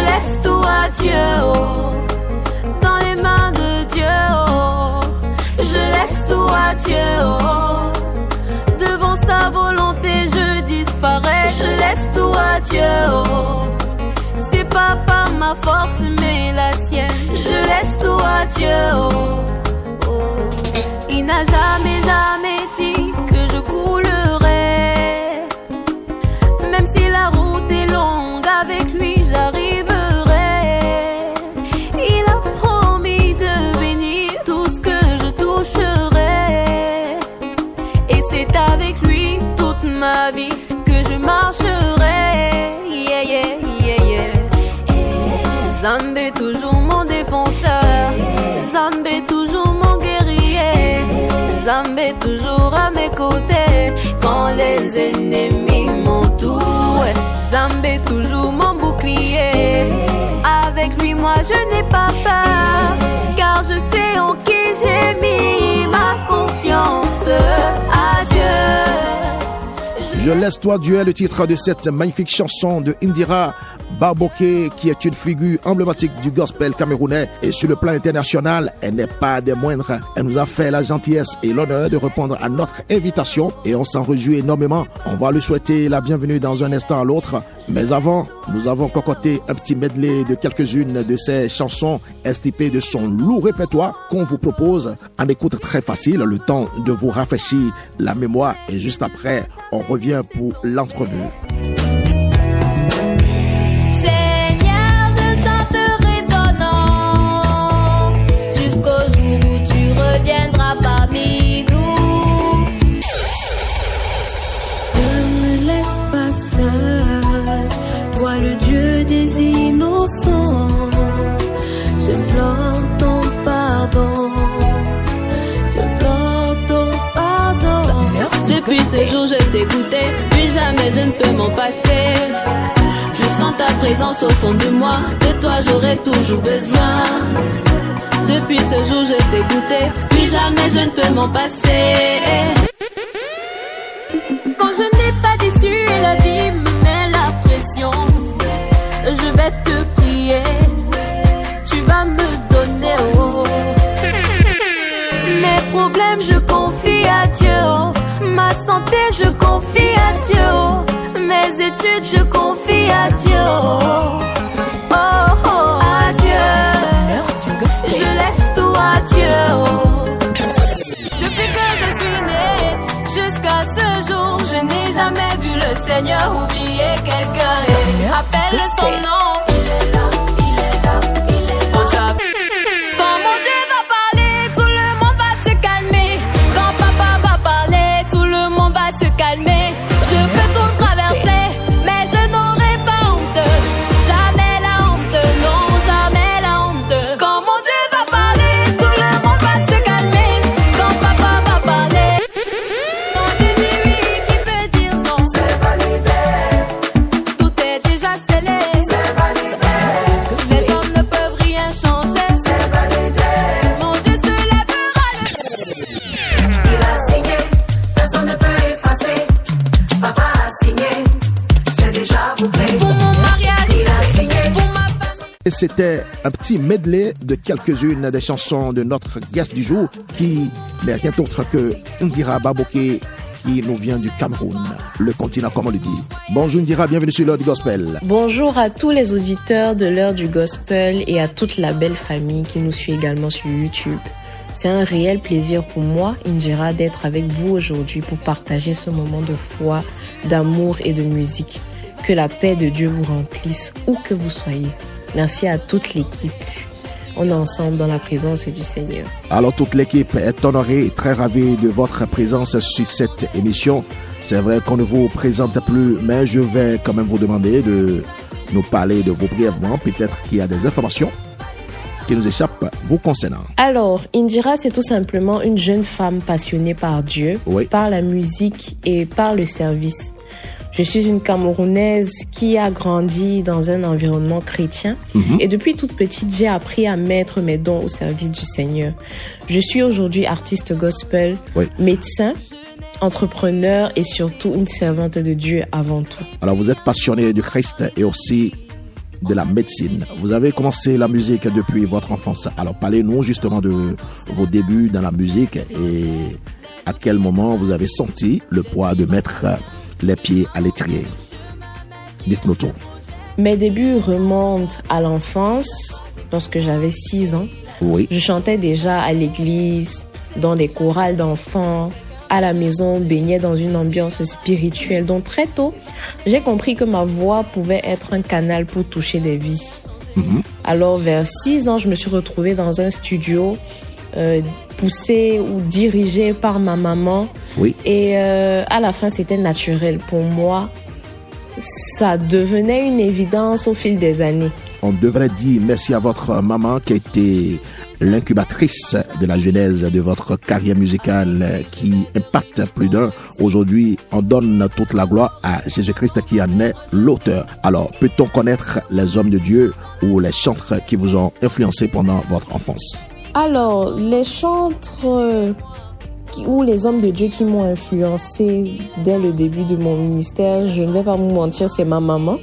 laisse tout à Dieu, oh, dans les mains de Dieu, oh. Je laisse tout à Dieu, oh, devant sa volonté je disparais. Je laisse tout à Dieu, oh, c'est pas par ma force mais la sienne. Je laisse tout à Dieu, oh, oh. Il n'a jamais dit que je coulerai. Même si la route est longue, avec lui j'arriverai. Il a promis de bénir tout ce que je toucherai. Et c'est avec lui toute ma vie que je marcherai. Yeah, yeah, yeah, yeah. Zambé toujours mon défenseur, Zambé toujours mon guerrier, Zambé toujours à mes côtés quand les ennemis m'entourent. Zambé toujours mon bouclier, avec lui moi je n'ai pas peur, car je sais en qui j'ai mis ma confiance. Adieu. Je laisse toi Dieu est le titre de cette magnifique chanson de Indira Baboké, qui est une figure emblématique du gospel camerounais, et sur le plan international, elle n'est pas des moindres. Elle nous a fait la gentillesse et l'honneur de répondre à notre invitation et on s'en réjouit énormément. On va lui souhaiter la bienvenue dans un instant à l'autre. Mais avant, nous avons concocté un petit medley de quelques-unes de ces chansons estimées de son lourd répertoire qu'on vous propose en écoute très facile, le temps de vous rafraîchir la mémoire, et juste après, on revient pour l'entrevue. Parmi nous, ne me laisse pas seul, toi le Dieu des innocents. Je pleure ton pardon, je pleure ton pardon. Depuis ce jour je t'ai goûté, puis jamais je ne peux m'en passer. Je sens ta présence au fond de moi, de toi j'aurai toujours besoin. Depuis ce jour je t'ai goûté, puis jamais je ne peux m'en passer. Quand je n'ai pas d'issue et la vie me met la pression, je vais te prier, tu vas me donner, oh. Mes problèmes je confie à Dieu, oh. Ma santé je confie à Dieu, oh. Mes études je confie à Dieu, oh. Oh, oh, à Dieu. Je laisse tout à Dieu, oh. Depuis que je suis née, jusqu'à ce jour, je n'ai jamais vu le Seigneur oublier quelqu'un. Appelle son nom. Il est là, il est là, il est là. Quand mon Dieu va parler, tout le monde va se calmer. Quand papa va parler, tout le monde va se calmer. Je peux tout traverser, mais je n'aurai pas honte. Jamais la honte, non, jamais la honte. Quand mon Dieu va parler, tout le monde va se calmer. Quand papa va parler, non, dis oui qui peut dire non. C'est validé. Tout est déjà scellé. C'est validé. Les hommes ne peuvent rien changer. C'est validé. Mon Dieu se lèvera le... Il a signé, personne ne peut effacer. Papa a signé, c'est déjà bouclé. Pour mon mariage, Il a signé. pour ma famille. Et c'était un petit medley de quelques-unes des chansons de notre guest du jour, qui n'est rien d'autre que Indira Baboké, qui nous vient du Cameroun, le continent comme on le dit. Bonjour Indira, bienvenue sur l'heure du gospel. Bonjour à tous les auditeurs de l'heure du gospel et à toute la belle famille qui nous suit également sur YouTube. C'est un réel plaisir pour moi, Indira, d'être avec vous aujourd'hui pour partager ce moment de foi, d'amour et de musique. Que la paix de Dieu vous remplisse où que vous soyez. Merci à toute l'équipe. On est ensemble dans la présence du Seigneur. Alors toute l'équipe est honorée et très ravie de votre présence sur cette émission. C'est vrai qu'on ne vous présente plus, mais je vais quand même vous demander de nous parler de vous brièvement. Peut-être qu'il y a des informations qui nous échappent vous concernant. Alors, Indira, c'est tout simplement une jeune femme passionnée par Dieu, Oui. par la musique et par le service. Je suis une Camerounaise qui a grandi dans un environnement chrétien et depuis toute petite, j'ai appris à mettre mes dons au service du Seigneur. Je suis aujourd'hui artiste gospel, Oui. médecin, entrepreneur et surtout une servante de Dieu avant tout. Alors vous êtes passionné du Christ et aussi de la médecine. Vous avez commencé la musique depuis votre enfance. Alors parlez-nous justement de vos débuts dans la musique et à quel moment vous avez senti le poids de mettre les pieds à l'étrier. Dites-nous tout. Mes débuts remontent à l'enfance, lorsque j'avais 6 ans. Oui. Je chantais déjà à l'église, dans des chorales d'enfants. À la maison, on baignait dans une ambiance spirituelle. Donc très tôt, j'ai compris que ma voix pouvait être un canal pour toucher des vies. Alors vers 6 ans, je me suis retrouvée dans un studio poussée ou dirigée par ma maman. Oui. Et à la fin, c'était naturel pour moi. Ça devenait une évidence au fil des années. On devrait dire merci à votre maman qui a été l'incubatrice de la genèse de votre carrière musicale qui impacte plus d'un. Aujourd'hui, on donne toute la gloire à Jésus-Christ qui en est l'auteur. Alors, peut-on connaître les hommes de Dieu ou les chantres qui vous ont influencé pendant votre enfance? Alors, les chantres ou les hommes de Dieu qui m'ont influencé dès le début de mon ministère, je ne vais pas vous mentir, c'est ma maman.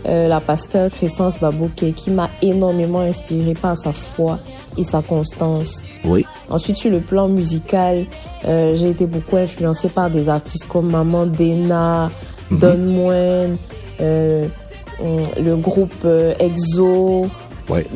La pasteur Crescence Babouké qui m'a énormément inspirée par sa foi et sa constance. Oui. Ensuite, sur le plan musical, j'ai été beaucoup influencée par des artistes comme Maman Dena, Don Moen, le groupe EXO,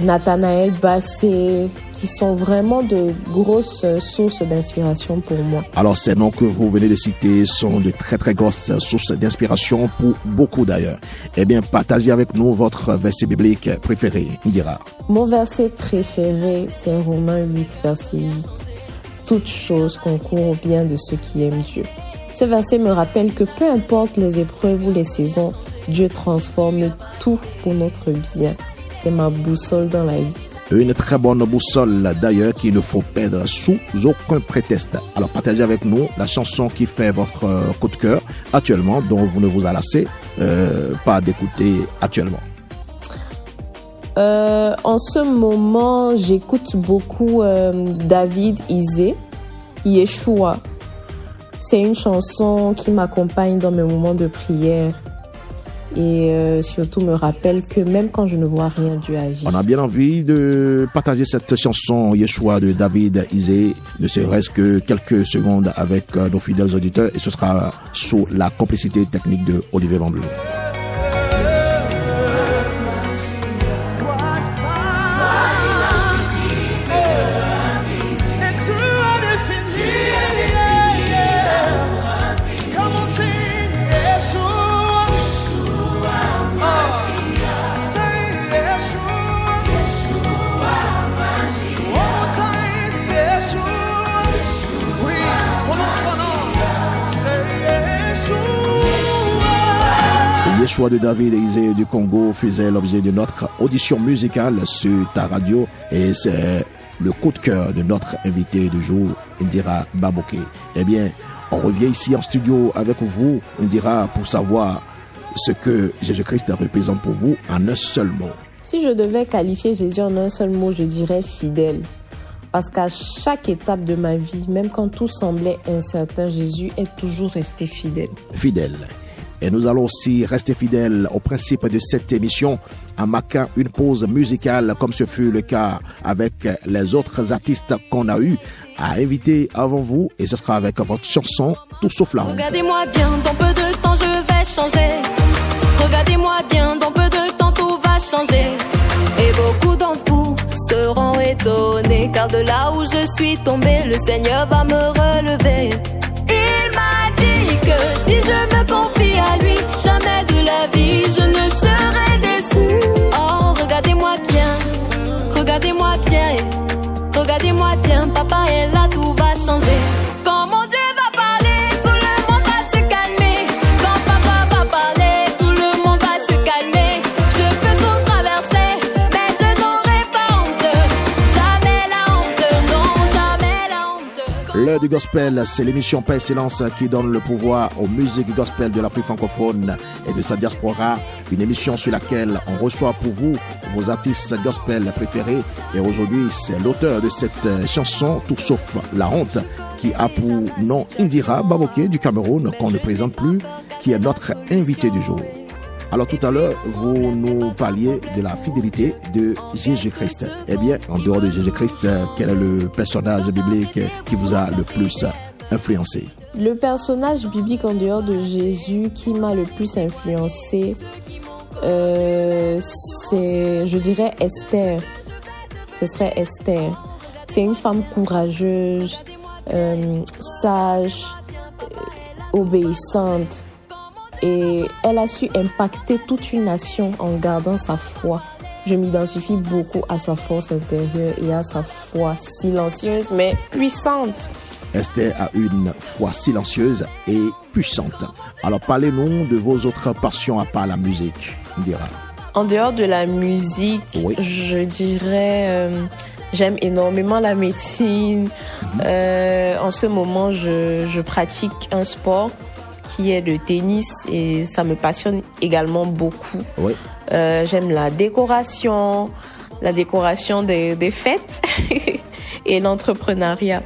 Nathanaël Bassé, qui sont vraiment de grosses sources d'inspiration pour moi. Alors, ces noms que vous venez de citer sont de très très grosses sources d'inspiration pour beaucoup d'ailleurs. Eh bien, partagez avec nous votre verset biblique préféré, Indira. Mon verset préféré, c'est Romains 8, verset 8. Toute chose concourt au bien de ceux qui aiment Dieu. Ce verset me rappelle que peu importe les épreuves ou les saisons, Dieu transforme tout pour notre bien. C'est ma boussole dans la vie. Une très bonne boussole d'ailleurs qu'il ne faut perdre sous aucun prétexte. Alors partagez avec nous la chanson qui fait votre coup de cœur actuellement, dont vous ne vous en lassez pas d'écouter actuellement. En ce moment, j'écoute beaucoup David Isé, Yeshua. C'est une chanson qui m'accompagne dans mes moments de prière. Et surtout me rappelle que même quand je ne vois rien, Dieu agit. On a bien envie de partager cette chanson Yeshua de David Isé, ne serait-ce que quelques secondes avec nos fidèles auditeurs, et ce sera sous la complicité technique de Olivier Bamblou. Yeshua de David Isé du Congo faisait l'objet de notre audition musicale sur ta radio et c'est le coup de cœur de notre invité du jour, Indira Babouké. Eh bien, on revient ici en studio avec vous, Indira, pour savoir ce que Jésus-Christ représente pour vous en un seul mot. Si je devais qualifier Jésus en un seul mot, je dirais fidèle. Parce qu'à chaque étape de ma vie, même quand tout semblait incertain, Jésus est toujours resté fidèle. Fidèle. Et nous allons aussi rester fidèles au principe de cette émission en marquant une pause musicale comme ce fut le cas avec les autres artistes qu'on a eu à inviter avant vous. Et ce sera avec votre chanson Tout sauf la honte. Regardez-moi bien, dans peu de temps je vais changer. Regardez-moi bien, dans peu de temps tout va changer. Et beaucoup d'entre vous seront étonnés, car de là où je suis tombé, le Seigneur va me relever. Il m'a dit que si je me confie à lui, jamais de la vie je ne serai déçu. Oh, regardez-moi bien, regardez-moi bien, regardez-moi bien, papa est là, tout va changer. Quand mon Dieu va parler, tout le monde va se calmer. Quand papa va parler, tout le monde va se calmer. Je peux tout traverser, mais je n'aurai pas honte. Jamais la honte, non, jamais la honte. L'heure du gospel, c'est l'émission Paix et Silence qui donne le pouvoir aux musiques gospel de l'Afrique francophone et de sa diaspora. Une émission sur laquelle on reçoit pour vous vos artistes gospel préférés. Et aujourd'hui, c'est l'auteur de cette chanson, Tout sauf la honte, qui a pour nom Indira Babouké du Cameroun, qu'on ne présente plus, qui est notre invité du jour. Alors tout à l'heure, vous nous parliez de la fidélité de Jésus-Christ. Eh bien, en dehors de Jésus-Christ, quel est le personnage biblique qui vous a le plus influencé? Le personnage biblique en dehors de Jésus qui m'a le plus influencé, c'est, je dirais, Esther. Ce serait Esther. C'est une femme courageuse, sage, obéissante. Et elle a su impacter toute une nation en gardant sa foi. Je m'identifie beaucoup à sa force intérieure et à sa foi silencieuse mais puissante. Esther a une foi silencieuse et puissante. Alors parlez-nous de vos autres passions à part la musique, Indira. En dehors de la musique, oui, je dirais, j'aime énormément la médecine. En ce moment, je pratique un sport qui est le tennis et ça me passionne également beaucoup. Oui. J'aime la décoration des fêtes et l'entrepreneuriat.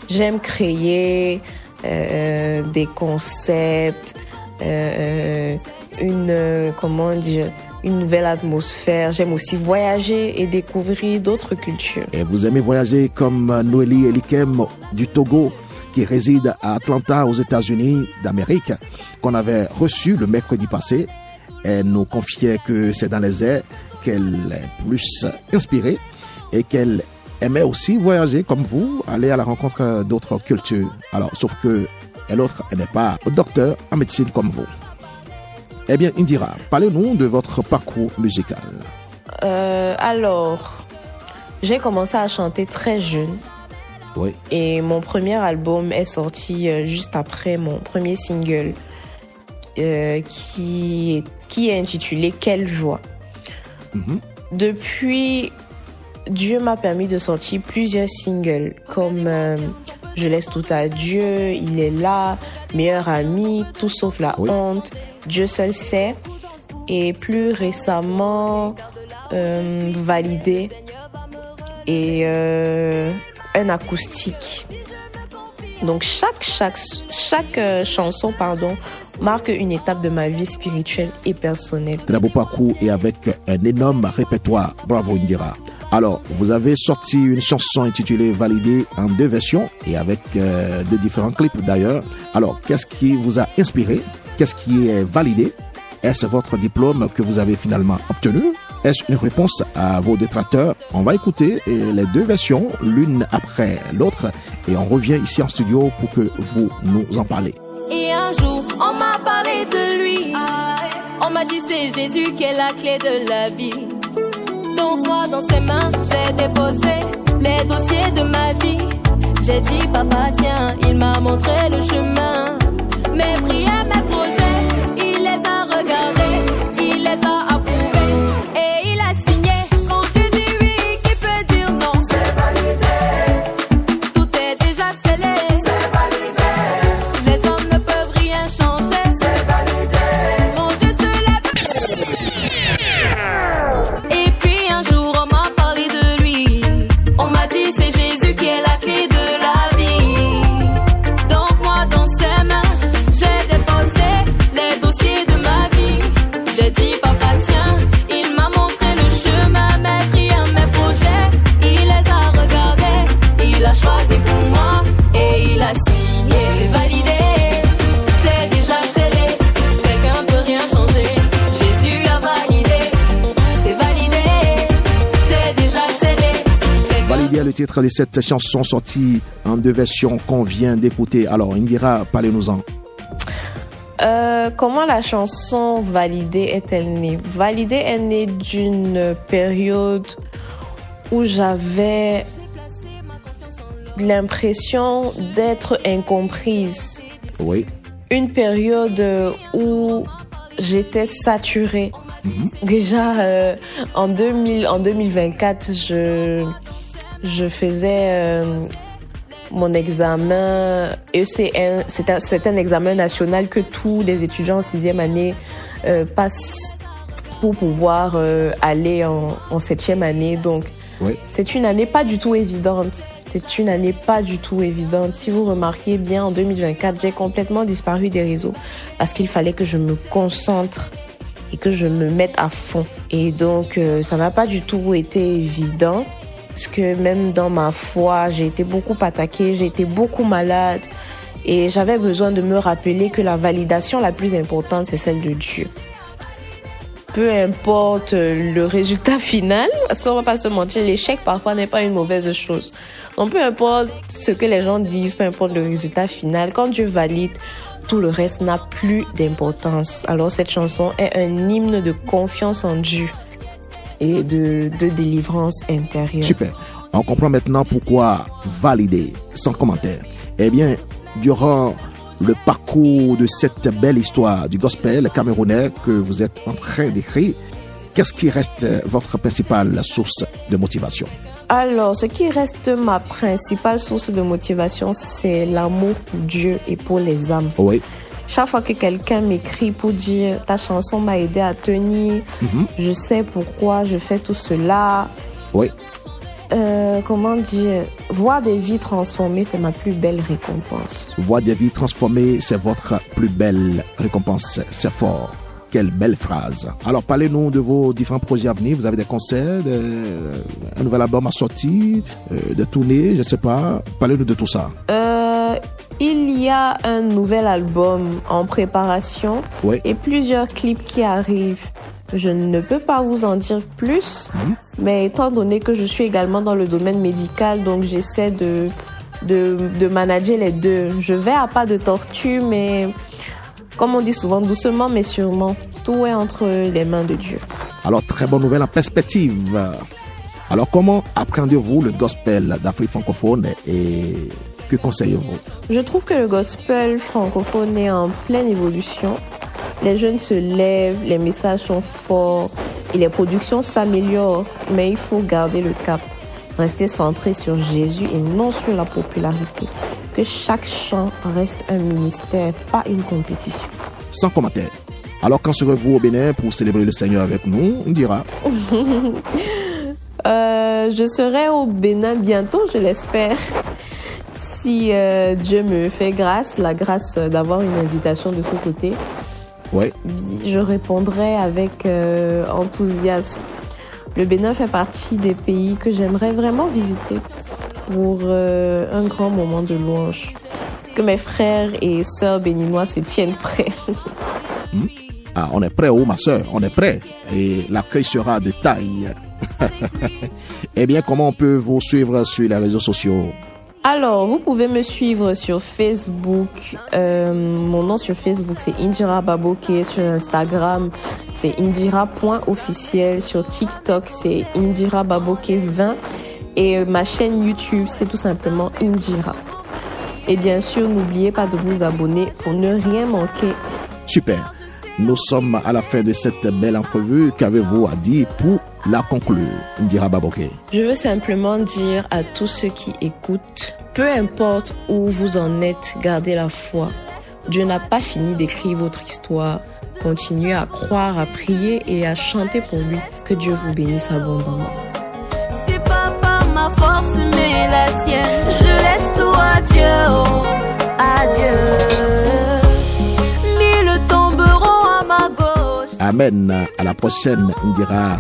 J'aime créer des concepts, une nouvelle atmosphère. J'aime aussi voyager et découvrir d'autres cultures. Et vous aimez voyager comme Noélie Elikem du Togo, qui réside à Atlanta aux États-Unis d'Amérique, qu'on avait reçu le mercredi passé. Elle nous confiait que c'est dans les airs qu'elle est plus inspirée et qu'elle aimait aussi voyager comme vous, aller à la rencontre d'autres cultures. Alors, sauf que elle n'est pas docteur en médecine comme vous. Eh bien, Indira, parlez-nous de votre parcours musical. Alors, j'ai commencé à chanter très jeune. Oui. Et mon premier album est sorti juste après mon premier single qui est intitulé « Quelle joie ». Depuis, Dieu m'a permis de sortir plusieurs singles comme « Je laisse tout à Dieu »,« Il est là »,« Meilleur ami »,« Tout sauf la honte »,« Dieu seul sait » et plus récemment « Validé » et un acoustique. Donc chaque chanson marque une étape de ma vie spirituelle et personnelle. Très beau parcours et avec un énorme répertoire. Bravo Indira. Alors, vous avez sorti une chanson intitulée Validé en 2 versions et avec 2 différents clips d'ailleurs. Alors, qu'est-ce qui vous a inspiré? Qu'est-ce qui est validé? Est-ce votre diplôme que vous avez finalement obtenu? Est-ce une réponse à vos détracteurs? On va écouter les 2 versions, l'une après l'autre, et on revient ici en studio pour que vous nous en parlez. Et un jour, on m'a parlé de lui. On m'a dit c'est Jésus qui est la clé de la vie. Donc moi, dans ses mains, j'ai déposé les dossiers de ma vie. J'ai dit, papa, tiens, il m'a montré le chemin. Mes prières, mes projets, il les a regardés, il les a approuvés. Et il a signé. Quand tu dis oui, qui peut dire non? C'est validé. Tout est déjà scellé. C'est validé. Les hommes ne peuvent rien changer. C'est validé. Mon Dieu se lève. Et puis un jour, on m'a parlé de lui. On m'a dit c'est Jésus qui est la clé de la vie. Donc moi, dans ses mains, j'ai déposé les dossiers de ma vie. J'ai dit papa tiens, il m'a montré le chemin, mes prières, mes projets. Il les a regardés, il a choisi pour moi et il a signé. C'est validé, c'est déjà scellé. Quelqu'un peut rien changer. Jésus a validé, c'est validé, c'est déjà scellé. Validé est le titre de cette chanson sortie en 2 versions qu'on vient d'écouter. Alors, Indira, parlez-nous-en. Comment la chanson Validé est-elle née? Validé est née d'une période où j'avais l'impression d'être incomprise. Oui. Une période où j'étais saturée. Déjà, en 2024, je faisais mon examen ECN. C'est un examen national que tous les étudiants en 6e année passent pour pouvoir aller en 7e année. Donc, oui. C'est une année pas du tout évidente. Si vous remarquez bien, en 2024, j'ai complètement disparu des réseaux parce qu'il fallait que je me concentre et que je me mette à fond. Et donc, ça n'a pas du tout été évident. Parce que même dans ma foi, j'ai été beaucoup attaquée, j'ai été beaucoup malade. Et j'avais besoin de me rappeler que la validation la plus importante, c'est celle de Dieu. Peu importe le résultat final, parce qu'on va pas se mentir, l'échec parfois n'est pas une mauvaise chose. Donc peu importe ce que les gens disent, peu importe le résultat final, quand Dieu valide, tout le reste n'a plus d'importance. Alors cette chanson est un hymne de confiance en Dieu et de délivrance intérieure. Super. On comprend maintenant pourquoi valider, sans commentaire. Eh bien, durant le parcours de cette belle histoire du gospel camerounais que vous êtes en train d'écrire, qu'est-ce qui reste votre principale source de motivation? Alors, ce qui reste ma principale source de motivation, c'est l'amour pour Dieu et pour les âmes. Oui. Chaque fois que quelqu'un m'écrit pour dire « ta chanson m'a aidé à tenir, je sais pourquoi je fais tout cela », oui. Comment dire, voir des vies transformées, c'est ma plus belle récompense. Voir des vies transformées, c'est votre plus belle récompense. C'est fort. Quelle belle phrase. Alors, parlez-nous de vos différents projets à venir. Vous avez des concerts, un nouvel album à sortir, des tournées, je ne sais pas. Parlez-nous de tout ça. Il y a un nouvel album en préparation et plusieurs clips qui arrivent. Je ne peux pas vous en dire plus, mais étant donné que je suis également dans le domaine médical, donc j'essaie de manager les deux. Je vais à pas de tortue, mais comme on dit souvent, doucement mais sûrement. Tout est entre les mains de Dieu. Alors, très bonne nouvelle en perspective. Alors, comment appréhendez-vous le gospel d'Afrique francophone et que conseillez-vous? Je trouve que le gospel francophone est en pleine évolution. Les jeunes se lèvent, les messages sont forts et les productions s'améliorent. Mais il faut garder le cap, rester centré sur Jésus et non sur la popularité. Que chaque chant reste un ministère, pas une compétition. Sans commentaire. Alors, quand serez-vous au Bénin pour célébrer le Seigneur avec nous? On dira. Je serai au Bénin bientôt, je l'espère. Si Dieu me fait grâce, la grâce d'avoir une invitation de ce côté, je répondrai avec enthousiasme. Le Bénin fait partie des pays que j'aimerais vraiment visiter pour un grand moment de louange. Que mes frères et sœurs béninois se tiennent prêts. Ah, on est prêt, oh ma sœur, on est prêt. Et l'accueil sera de taille. Eh bien, comment on peut vous suivre sur les réseaux sociaux? Alors, vous pouvez me suivre sur Facebook. Mon nom sur Facebook, c'est Indira Baboke. Sur Instagram, c'est indira.officiel. Sur TikTok, c'est Indira Baboke 20. Et ma chaîne YouTube, c'est tout simplement Indira. Et bien sûr, n'oubliez pas de vous abonner pour ne rien manquer. Super. Nous sommes à la fin de cette belle entrevue. Qu'avez-vous à dire pour la conclure, Indira Baboke? Je veux simplement dire à tous ceux qui écoutent, peu importe où vous en êtes, gardez la foi. Dieu n'a pas fini d'écrire votre histoire. Continuez à croire, à prier et à chanter pour lui. Que Dieu vous bénisse abondamment. C'est pas ma force mais la sienne. Je laisse tout à Dieu, oh, à Dieu. Mille tomberont à ma gauche. Amen. À la prochaine, Indira.